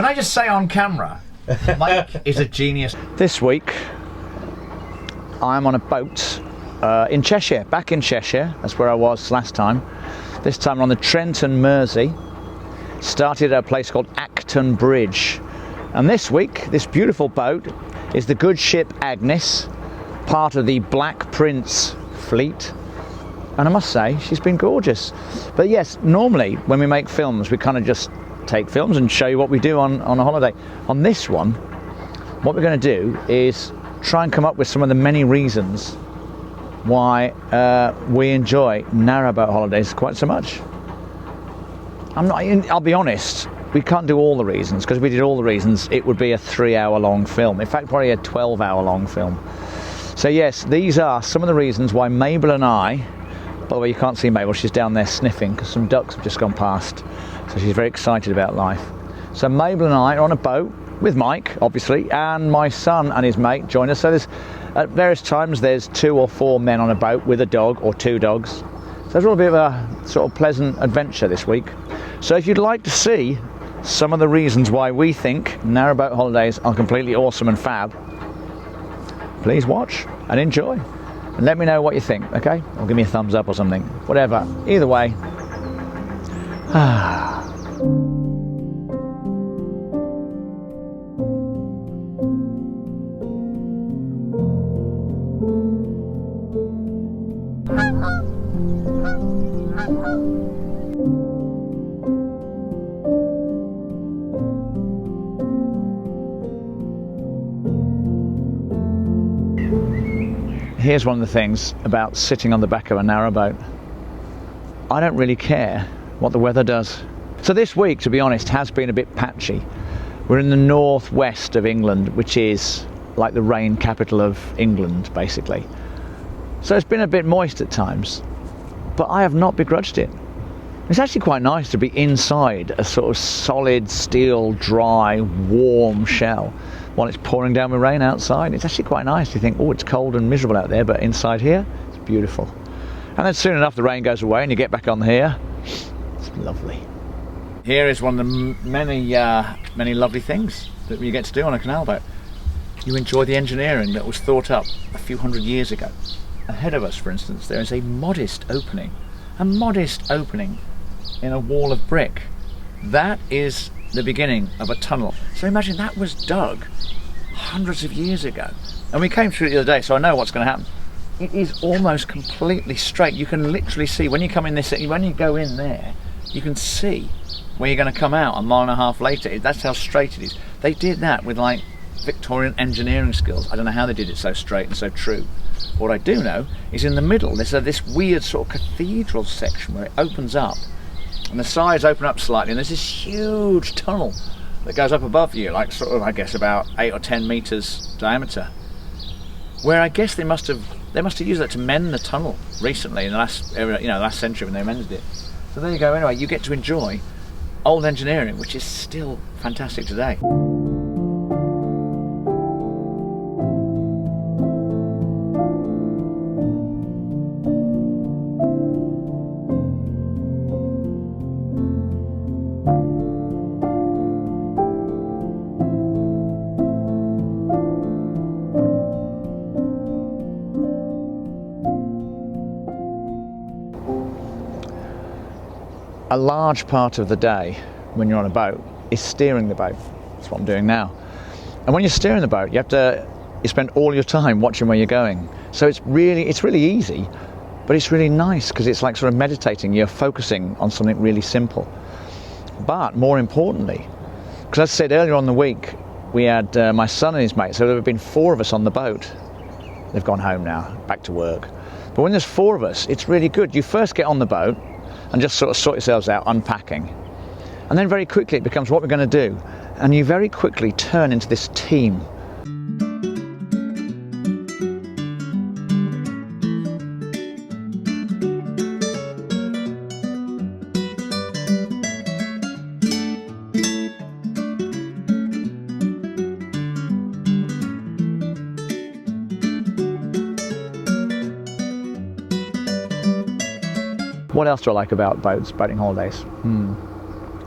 Can I just say on camera, Mike is a genius. This week, I'm on a boat in Cheshire, back in Cheshire. That's where I was last time. This time I'm on the Trent and Mersey. Started at a place called Acton Bridge. And this week, this beautiful boat is the good ship Agnes, part of the Black Prince fleet. And I must say, she's been gorgeous. But yes, normally when we make films, we kind of just take films and show you what we do on a holiday. On this one, what we're going to do is try and come up with some of the many reasons why we enjoy narrowboat holidays quite so much. I'll be honest, we can't do all the reasons, because if we did all the reasons, it would be a 3-hour long film. In fact, probably a 12-hour long film. So yes, these are some of the reasons why Mabel and I, by the way, you can't see Mabel, she's down there sniffing because some ducks have just gone past. So she's very excited about life. So Mabel and I are on a boat with Mike, obviously, and my son and his mate join us. So there's, at various times, there's 2 or 4 men on a boat with a dog or 2 dogs. So there's a little bit of a sort of pleasant adventure this week. So if you'd like to see some of the reasons why we think narrowboat holidays are completely awesome and fab, please watch and enjoy. And let me know what you think, okay? Or give me a thumbs up or something. Whatever. Either way. Here's one of the things about sitting on the back of a narrowboat. I don't really care what the weather does. So this week, to be honest, has been a bit patchy. We're in the northwest of England, which is like the rain capital of England, basically. So it's been a bit moist at times, but I have not begrudged it. It's actually quite nice to be inside a sort of solid steel, dry, warm shell while it's pouring down with rain outside. It's actually quite nice. You think, oh, it's cold and miserable out there, but inside here, it's beautiful. And then soon enough, the rain goes away and you get back on here. It's lovely. Here is one of the many lovely things that you get to do on a canal boat. You enjoy the engineering that was thought up a few hundred years ago. Ahead of us, for instance, there is a modest opening in a wall of brick. That is the beginning of a tunnel. So imagine that was dug hundreds of years ago. And we came through it the other day, so I know what's going to happen. It is almost completely straight. You can literally see, when you come in this, when you go in there, you can see where you're going to come out a mile and a half later. That's how straight it is. They did that with like Victorian engineering skills. I don't know how they did it so straight and so true. What I do know is in the middle, there's this weird sort of cathedral section where it opens up, and the sides open up slightly, and there's this huge tunnel that goes up above you, like sort of, I guess, about 8 or 10 meters diameter. Where I guess they must have used that to mend the tunnel recently in the last century when they mended it. So there you go. Anyway, you get to enjoy old engineering, which is still fantastic today. A large part of the day when you're on a boat is steering the boat. That's what I'm doing now. And when you're steering the boat, you spend all your time watching where you're going. So it's really easy, but it's really nice because it's like sort of meditating. You're focusing on something really simple. But more importantly, because as I said earlier on the week, we had my son and his mate, so there have been 4 of us on the boat. They've gone home now, back to work. But when there's 4 of us, it's really good. You first get on the boat and just sort of sort yourselves out unpacking. And then very quickly it becomes what we're going to do. And you very quickly turn into this team. What else do I like about boating holidays?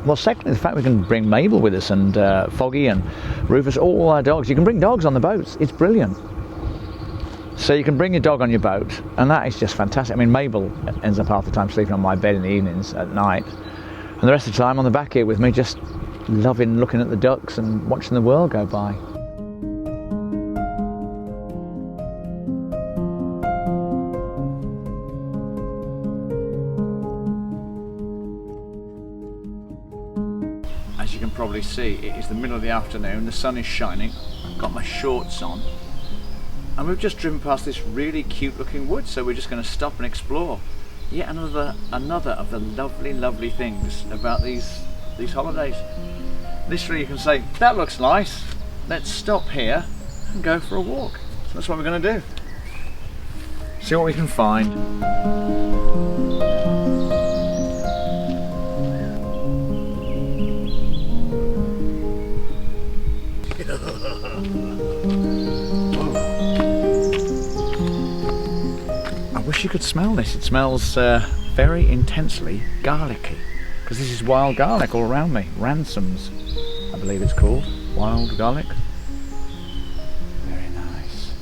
Well, secondly, the fact we can bring Mabel with us, and Foggy and Rufus, all our dogs. You can bring dogs on the boats. It's brilliant. So you can bring your dog on your boat, and that is just fantastic. I mean, Mabel ends up half the time sleeping on my bed in the evenings at night, and the rest of the time on the back here with me, just loving looking at the ducks and watching the world go by. As you can probably see, it is the middle of the afternoon, the sun is shining, I've got my shorts on, and we've just driven past this really cute looking wood, so we're just going to stop and explore. Yet another of the lovely things about these holidays. Literally you can say, that looks nice, let's stop here and go for a walk. So that's what we're going to do. See what we can find. I wish you could smell this. It smells very intensely garlicky, because this is wild garlic all around me. Ransoms, I believe it's called. Wild garlic. Very nice.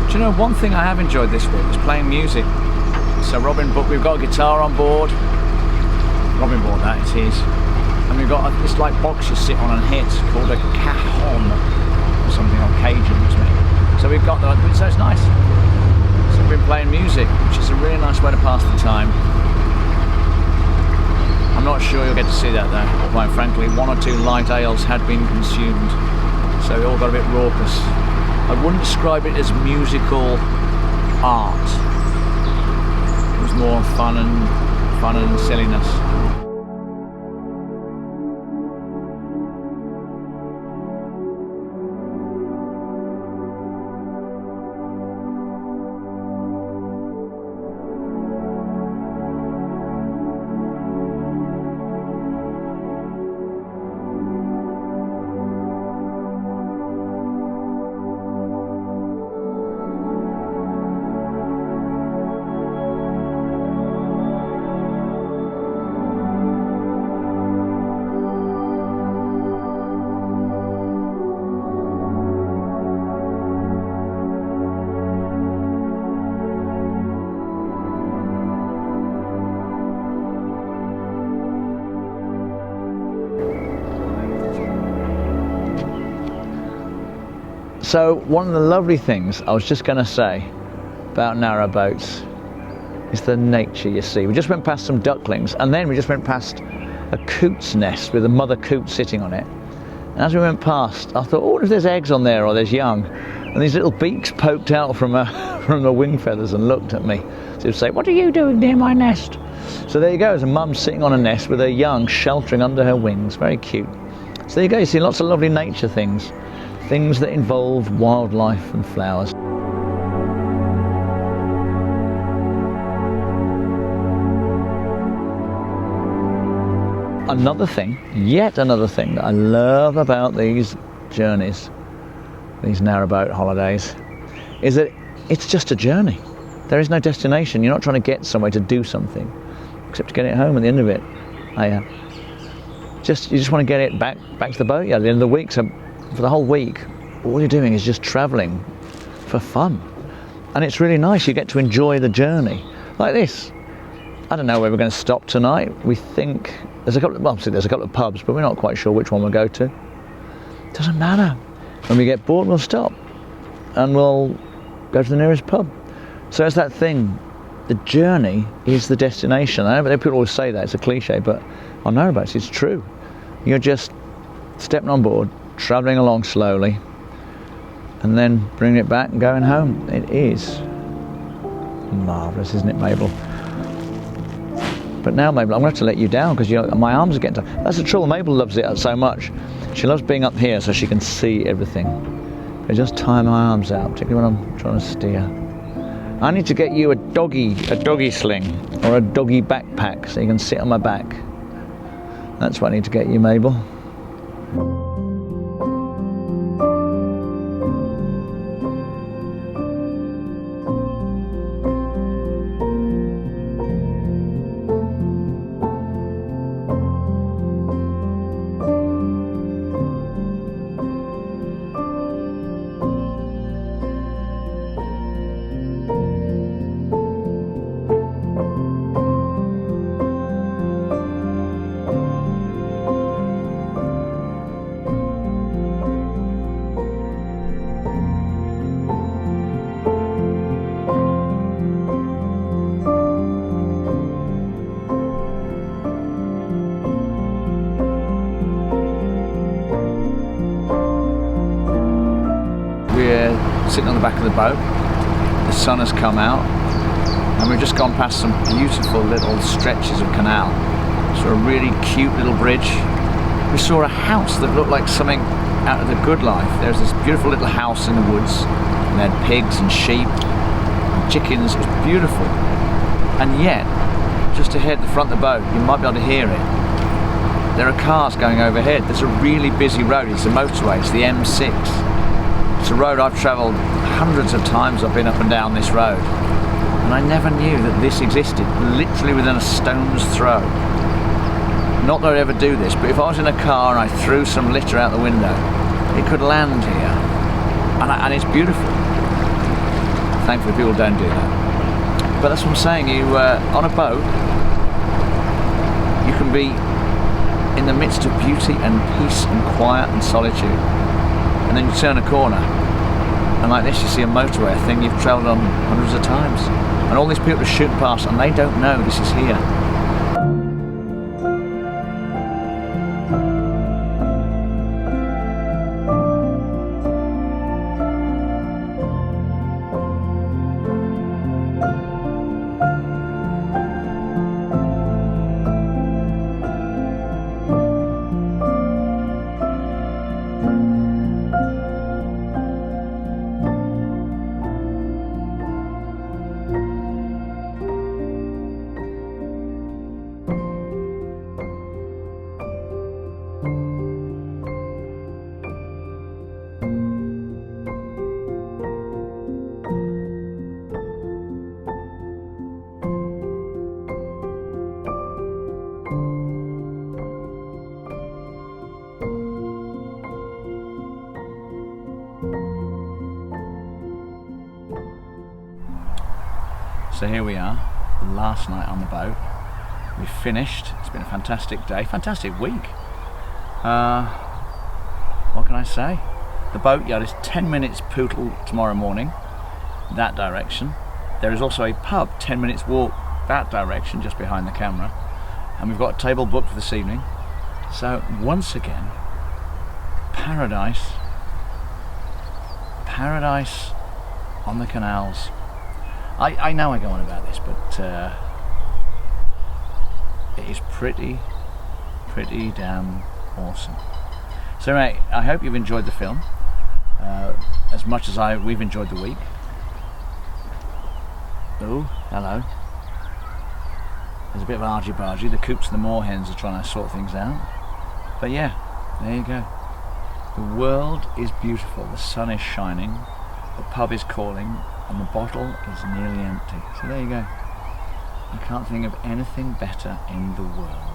Do you know, one thing I have enjoyed this week is playing music. So we've got a guitar on board. Robin bought that, it's his. And we've got this like box you sit on and hit called a cajon or something, or Cajun to me. So we've got that, so it's nice. So we've been playing music, which is a really nice way to pass the time. I'm not sure you'll get to see that though. Quite frankly, one or two light ales had been consumed, so it all got a bit raucous. I wouldn't describe it as musical art. It was more fun and silliness. So one of the lovely things I was just going to say about narrowboats is the nature you see. We just went past some ducklings, and then we just went past a coot's nest with a mother coot sitting on it. And as we went past, I thought, oh, if there's eggs on there or there's young. And these little beaks poked out from the wing feathers and looked at me. So they'd say, what are you doing near my nest? So there you go, there's a mum sitting on a nest with her young sheltering under her wings. Very cute. So there you go, you see lots of lovely nature things. Things that involve wildlife and flowers. Yet another thing that I love about these journeys, these narrowboat holidays, is that it's just a journey. There is no destination. You're not trying to get somewhere to do something, except to get it home at the end of it. You just want to get it back to the boat at the end of the week. So for the whole week, all you're doing is just travelling for fun, and it's really nice. You get to enjoy the journey like this. I don't know where we're going to stop tonight. We think there's a couple of pubs, but we're not quite sure which one we'll go to. Doesn't matter. When we get bored, we'll stop and we'll go to the nearest pub. So it's that thing. The journey is the destination. I know people always say that, it's a cliche, but on narrowboats it's true. You're just stepping on board, travelling along slowly, and then bringing it back and going home. It is marvellous, isn't it, Mabel? But now, Mabel, I'm going to have to let you down because my arms are getting tired. That's the trouble. Mabel loves it so much. She loves being up here so she can see everything. I just tie my arms out, particularly when I'm trying to steer. I need to get you a doggy sling or a doggy backpack so you can sit on my back. That's what I need to get you, Mabel. we're sitting on the back of the boat. The sun has come out, and we've just gone past some beautiful little stretches of canal. Saw a really cute little bridge. We saw a house that looked like something out of The Good Life. There's this beautiful little house in the woods, and they had pigs and sheep and chickens. It was beautiful. And yet, just ahead the front of the boat, you might be able to hear it. There are cars going overhead. There's a really busy road. It's the motorway. It's the M6. It's a road I've travelled hundreds of times. I've been up and down this road, and I never knew that this existed, literally within a stone's throw. Not that I'd ever do this, but if I was in a car and I threw some litter out the window, it could land here, and it's beautiful. Thankfully people don't do that. But that's what I'm saying, you on a boat, you can be in the midst of beauty and peace and quiet and solitude, and then you turn a corner, and like this you see a motorway, a thing you've travelled on hundreds of times, and all these people are shooting past and they don't know this is here. So here we are, last night on the boat. We've finished. It's been a fantastic day, fantastic week. What can I say? The boatyard is 10 minutes pootle tomorrow morning, that direction. There is also a pub 10 minutes walk that direction, just behind the camera. And we've got a table booked for this evening. So once again, paradise on the canals. I know I go on about this, but it is pretty damn awesome. So anyway, I hope you've enjoyed the film as much as we've enjoyed the week. Oh, hello. There's a bit of argy-bargy. The coops and the moorhens are trying to sort things out. But yeah, there you go. The world is beautiful. The sun is shining. The pub is calling. And the bottle is nearly empty. So there you go. I can't think of anything better in the world.